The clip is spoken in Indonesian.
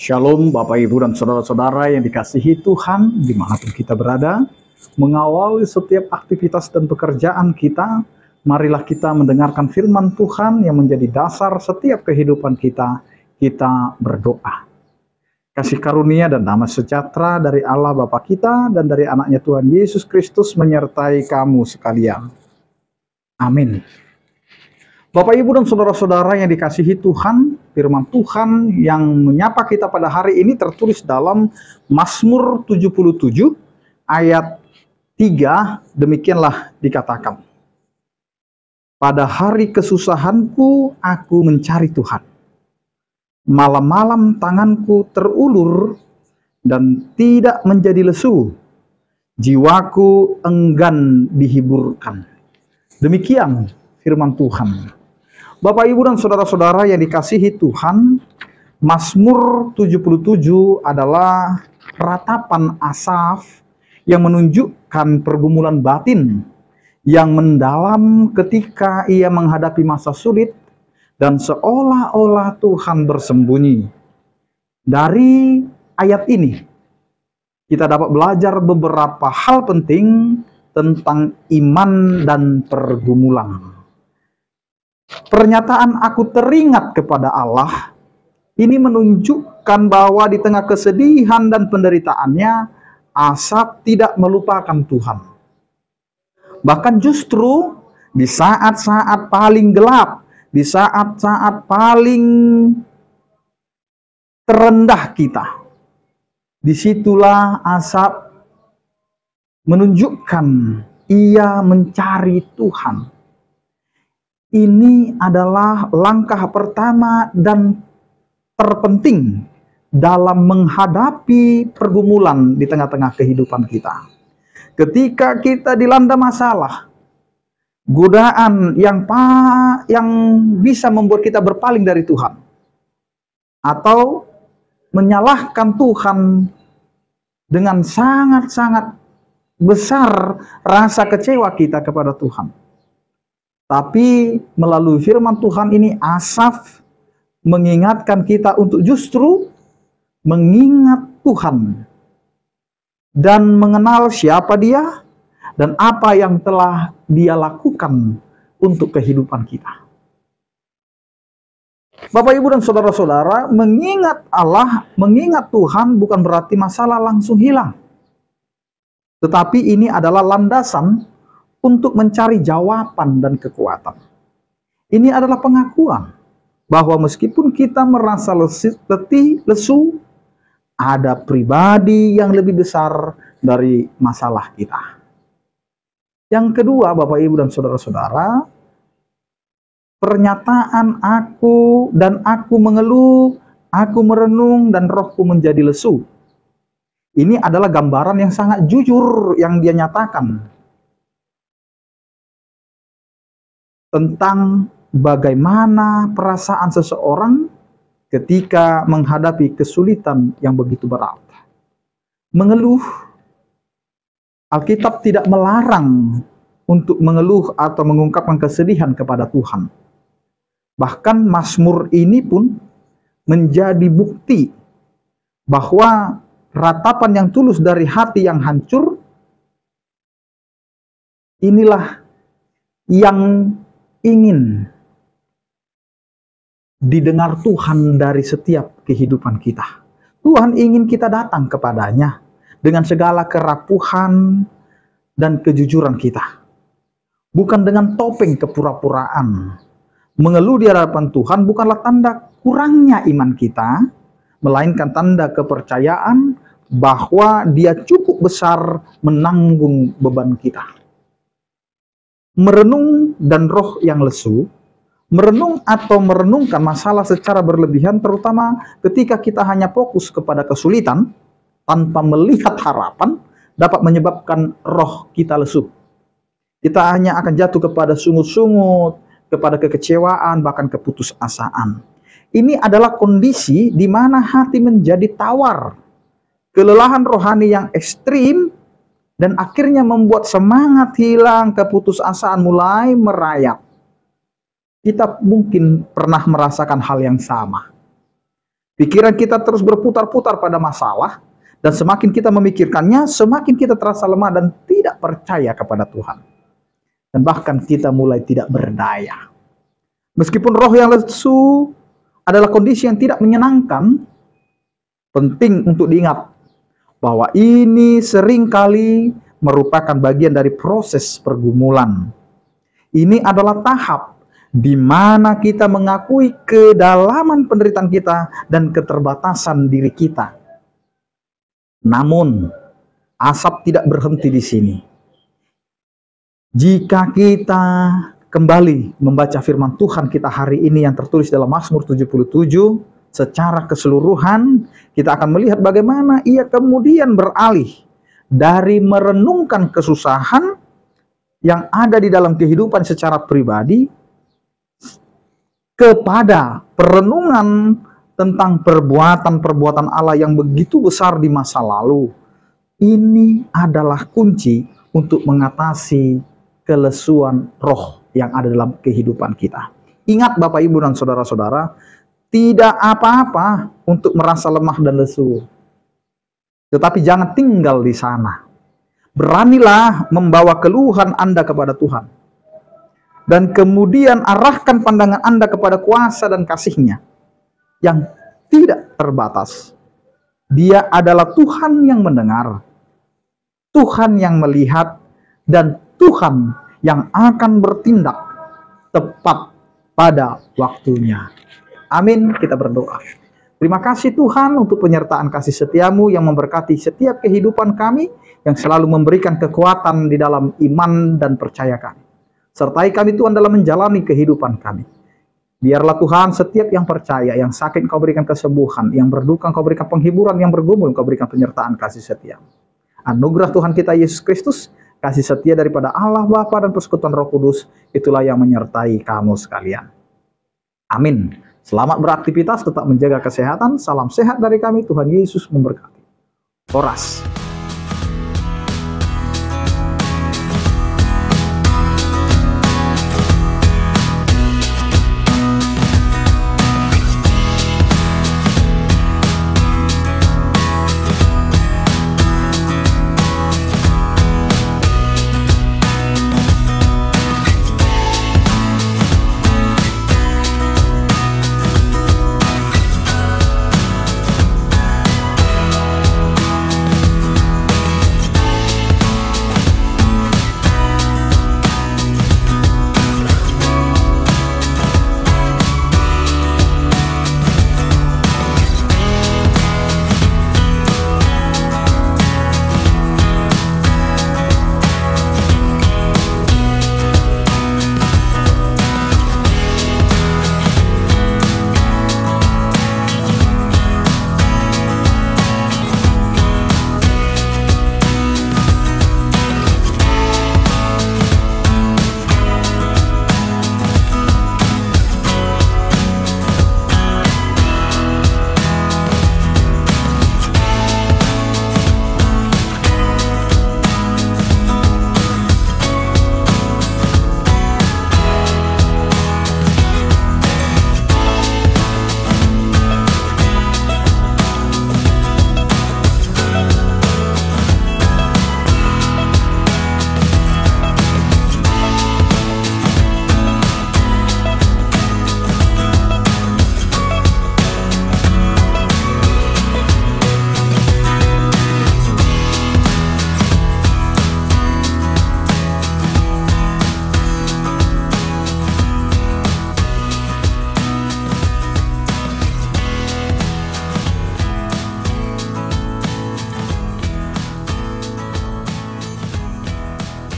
Shalom Bapak Ibu dan Saudara-saudara yang dikasihi Tuhan dimanapun kita berada. Mengawali setiap aktivitas dan pekerjaan kita, marilah kita mendengarkan firman Tuhan yang menjadi dasar setiap kehidupan kita. Kita berdoa. Kasih karunia dan damai sejahtera dari Allah Bapa kita dan dari anaknya Tuhan Yesus Kristus menyertai kamu sekalian. Amin. Bapak Ibu dan Saudara-saudara yang dikasihi Tuhan, firman Tuhan yang menyapa kita pada hari ini tertulis dalam Mazmur 77 ayat 3, demikianlah dikatakan. Pada hari kesusahanku aku mencari Tuhan. Malam-malam tanganku terulur dan tidak menjadi lesu. Jiwaku enggan dihiburkan. Demikian firman Tuhan. Bapak, Ibu, dan Saudara-saudara yang dikasihi Tuhan, Mazmur 77 adalah ratapan Asaf yang menunjukkan pergumulan batin yang mendalam ketika ia menghadapi masa sulit dan seolah-olah Tuhan bersembunyi. Dari ayat ini, kita dapat belajar beberapa hal penting tentang iman dan pergumulan. Pernyataan aku teringat kepada Allah ini menunjukkan bahwa di tengah kesedihan dan penderitaannya Asaf tidak melupakan Tuhan. Bahkan justru di saat-saat paling gelap, di saat-saat paling terendah kita, disitulah Asaf menunjukkan ia mencari Tuhan. Ini adalah langkah pertama dan terpenting dalam menghadapi pergumulan di tengah-tengah kehidupan kita. Ketika kita dilanda masalah, godaan yang bisa membuat kita berpaling dari Tuhan, atau menyalahkan Tuhan dengan sangat-sangat besar rasa kecewa kita kepada Tuhan. Tapi melalui firman Tuhan ini Asaf mengingatkan kita untuk justru mengingat Tuhan dan mengenal siapa Dia dan apa yang telah Dia lakukan untuk kehidupan kita. Bapak, Ibu, dan Saudara-saudara, mengingat Allah, mengingat Tuhan bukan berarti masalah langsung hilang. Tetapi ini adalah landasan untuk mencari jawaban dan kekuatan. Ini adalah pengakuan bahwa meskipun kita merasa letih, lesu, ada pribadi yang lebih besar dari masalah kita. Yang kedua, Bapak, Ibu, dan Saudara-saudara, pernyataan aku mengeluh, aku merenung, dan rohku menjadi lesu. Ini adalah gambaran yang sangat jujur yang dia nyatakan tentang bagaimana perasaan seseorang ketika menghadapi kesulitan yang begitu berat. Mengeluh, Alkitab tidak melarang untuk mengeluh atau mengungkapkan kesedihan kepada Tuhan. Bahkan Mazmur ini pun menjadi bukti bahwa ratapan yang tulus dari hati yang hancur, inilah yang ingin didengar Tuhan dari setiap kehidupan kita. Tuhan ingin kita datang kepadanya dengan segala kerapuhan dan kejujuran kita. Bukan dengan topeng kepura-puraan. Mengeluh di hadapan Tuhan bukanlah tanda kurangnya iman kita, melainkan tanda kepercayaan bahwa Dia cukup besar menanggung beban kita. Merenung dan roh yang lesu, merenung atau merenungkan masalah secara berlebihan, terutama ketika kita hanya fokus kepada kesulitan tanpa melihat harapan, dapat menyebabkan roh kita lesu. Kita hanya akan jatuh kepada sungut-sungut, kepada kekecewaan, bahkan keputusasaan. Ini adalah kondisi di mana hati menjadi tawar, kelelahan rohani yang ekstrim, dan akhirnya membuat semangat hilang, keputusasaan mulai merayap. Kita mungkin pernah merasakan hal yang sama. Pikiran kita terus berputar-putar pada masalah, dan semakin kita memikirkannya, semakin kita terasa lemah dan tidak percaya kepada Tuhan. Dan bahkan kita mulai tidak berdaya. Meskipun roh yang lesu adalah kondisi yang tidak menyenangkan, penting untuk diingat bahwa ini seringkali merupakan bagian dari proses pergumulan. Ini adalah tahap di mana kita mengakui kedalaman penderitaan kita dan keterbatasan diri kita. Namun, asap tidak berhenti di sini. Jika kita kembali membaca firman Tuhan kita hari ini yang tertulis dalam Mazmur 77, secara keseluruhan, kita akan melihat bagaimana ia kemudian beralih dari merenungkan kesusahan yang ada di dalam kehidupan secara pribadi kepada perenungan tentang perbuatan-perbuatan Allah yang begitu besar di masa lalu. Ini adalah kunci untuk mengatasi kelesuan roh yang ada dalam kehidupan kita. Ingat Bapak, Ibu, dan saudara-saudara, tidak apa-apa untuk merasa lemah dan lesu. Tetapi jangan tinggal di sana. Beranilah membawa keluhan Anda kepada Tuhan. Dan kemudian arahkan pandangan Anda kepada kuasa dan kasih-Nya yang tidak terbatas. Dia adalah Tuhan yang mendengar, Tuhan yang melihat, dan Tuhan yang akan bertindak tepat pada waktunya. Amin. Kita berdoa. Terima kasih Tuhan untuk penyertaan kasih setiamu yang memberkati setiap kehidupan kami, yang selalu memberikan kekuatan di dalam iman dan percaya kami. Sertai kami Tuhan dalam menjalani kehidupan kami. Biarlah Tuhan setiap yang percaya, yang sakit Engkau berikan kesembuhan, yang berduka Engkau berikan penghiburan, yang bergumul Engkau berikan penyertaan kasih setia. Anugerah Tuhan kita Yesus Kristus, kasih setia daripada Allah Bapa dan persekutuan Roh Kudus, itulah yang menyertai kamu sekalian. Amin. Selamat beraktivitas, tetap menjaga kesehatan. Salam sehat dari kami, Tuhan Yesus memberkati. Horas.